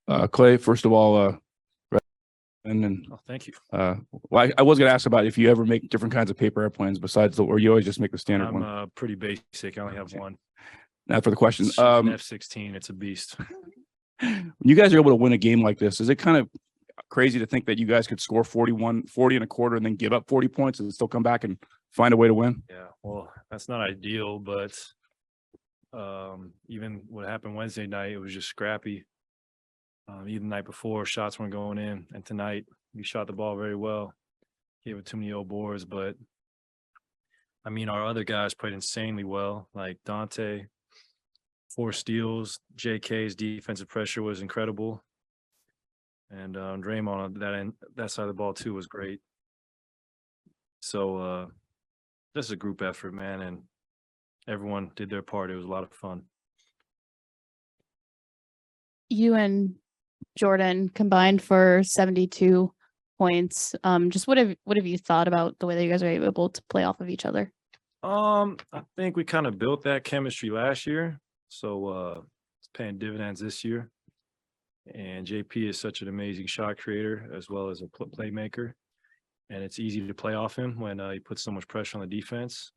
Klay, first of all, and Oh, thank you. well, I was going to ask about if you ever make different kinds of paper airplanes besides or you always just make the standard one. I'm pretty basic. I only have one. Now for the question, It's an F-16. It's a beast. When you guys are able to win a game like this, is it kind of crazy to think that you guys could score 40 and a quarter and then give up 40 points and still come back and find a way to win? Yeah, well, that's not ideal, but even what happened Wednesday night, it was just scrappy. Even the night before, shots weren't going in, and tonight we shot the ball very well. Gave it too many old boards, but I mean, our other guys played insanely well, like Dante, 4 steals. JK's defensive pressure was incredible, and Draymond on that side of the ball too was great. So this is a group effort, man, and everyone did their part. It was a lot of fun. You and Jordan combined for 72 points. Just what have you thought about the way that you guys are able to play off of each other? I think we kind of built that chemistry last year, so it's paying dividends this year. And JP is such an amazing shot creator as well as a playmaker, and it's easy to play off him when he puts so much pressure on the defense.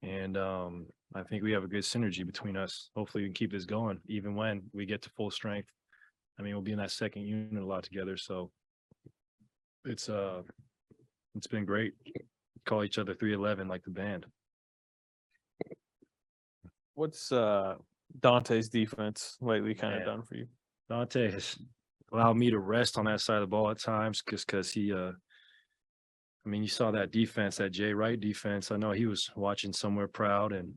And I think we have a good synergy between us. Hopefully, we can keep this going even when we get to full strength. I mean, we'll be in that second unit a lot together, so it's been great. Call each other 311 like the band. What's Dante's defense lately kind of done for you? Dante has allowed me to rest on that side of the ball at times because he I mean, you saw that defense, that Jay Wright defense. I know he was watching somewhere proud, and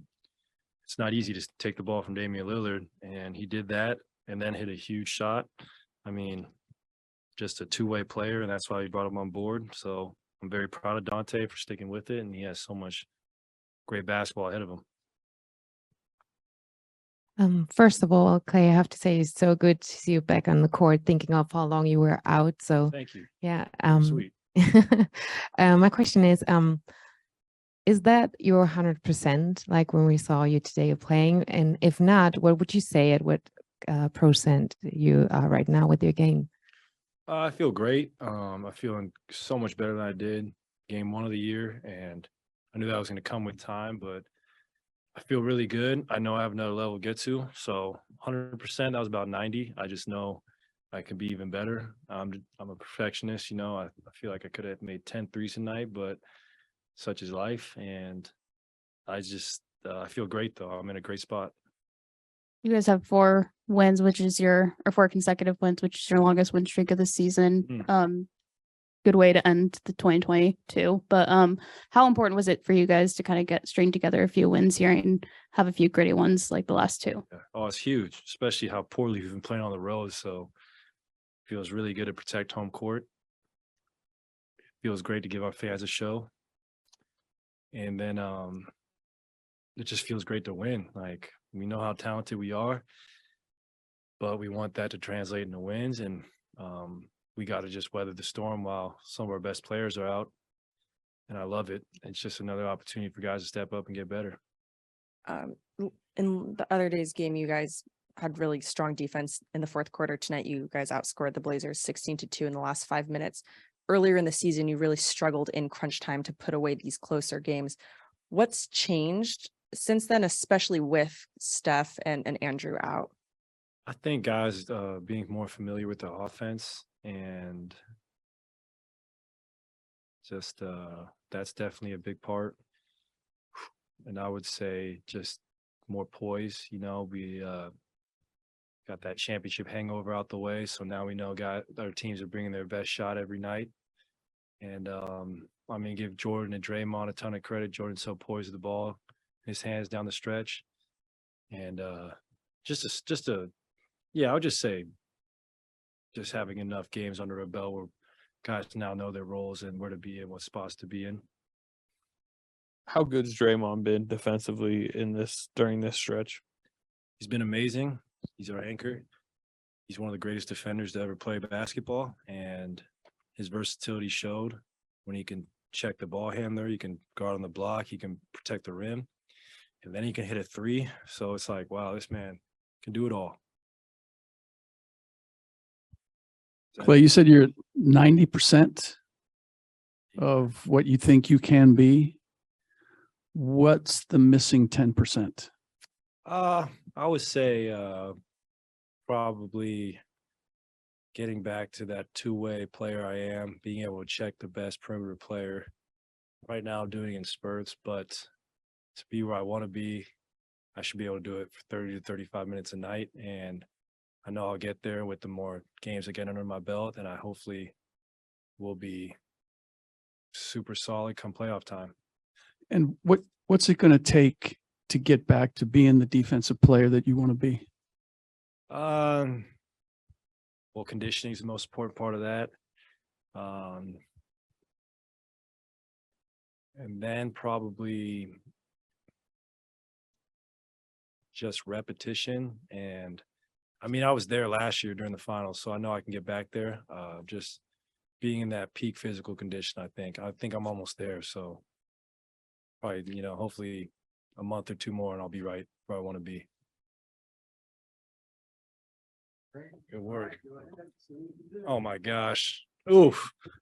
it's not easy to take the ball from Damian Lillard, and he did that and then hit a huge shot. I mean, just a two-way player, and that's why we brought him on board. So I'm very proud of Dante for sticking with it, and he has so much great basketball ahead of him. First of all, Klay, I have to say it's so good to see you back on the court, thinking of how long you were out. So Thank you. yeah, Sweet. my question is that your 100%, like when we saw you today playing? And if not, what would you say at what percent you are right now with your game? I feel great. I'm feeling so much better than I did game 1 of the year, and I knew that was going to come with time, but I feel really good. I know I have another level to get to. So 100%, that was about 90. I just know I could be even better. I'm a perfectionist, you know. I feel like I could have made 10 threes tonight, but such is life. And I just I feel great though. I'm in a great spot. You guys have 4 wins, which is or 4 consecutive wins, which is your longest win streak of the season. Good way to end the 2022. But how important was it for you guys to kind of string together a few wins here and have a few gritty ones like the last 2? Yeah. Oh, it's huge, especially how poorly we've been playing on the road. So it feels really good to protect home court. It feels great to give our fans a show. And then it just feels great to win. Like, we know how talented we are, but we want that to translate into wins. And we got to just weather the storm while some of our best players are out. And I love it. It's just another opportunity for guys to step up and get better. In the other day's game, you guys had really strong defense in the fourth quarter. Tonight, you guys outscored the Blazers 16-2 in the last 5 minutes. Earlier in the season, you really struggled in crunch time to put away these closer games. What's changed since then, especially with Steph and Andrew out? I think guys being more familiar with the offense, and just that's definitely a big part. And I would say just more poise. You know, we got that championship hangover out the way, so now we know our teams are bringing their best shot every night. And I mean, give Jordan and Draymond a ton of credit. Jordan's so poised with the ball, his hands down the stretch, and yeah, I would just say just having enough games under a belt where guys now know their roles and where to be and what spots to be in. How good's Draymond been defensively during this stretch? He's been amazing. He's our anchor. He's one of the greatest defenders to ever play basketball, and his versatility showed when he can check the ball handler, he can guard on the block, he can protect the rim, and then he can hit a 3. So it's like, wow, this man can do it all. Klay, you said you're at 90% of what you think you can be. What's the missing 10%? I would say probably getting back to that two-way player I am, being able to check the best perimeter player. Right now I'm doing it in spurts, but to be where I want to be, I should be able to do it for 30 to 35 minutes a night. And I know I'll get there with the more games I get under my belt, and I hopefully will be super solid come playoff time. And what's it going to take to get back to being the defensive player that you want to be? Well, conditioning is the most important part of that. And then probably just repetition. And I mean, I was there last year during the finals, so I know I can get back there. Just being in that peak physical condition, I think I'm almost there. So probably, hopefully a month or two more and I'll be right where I want to be. Good work. Oh my gosh. Oof.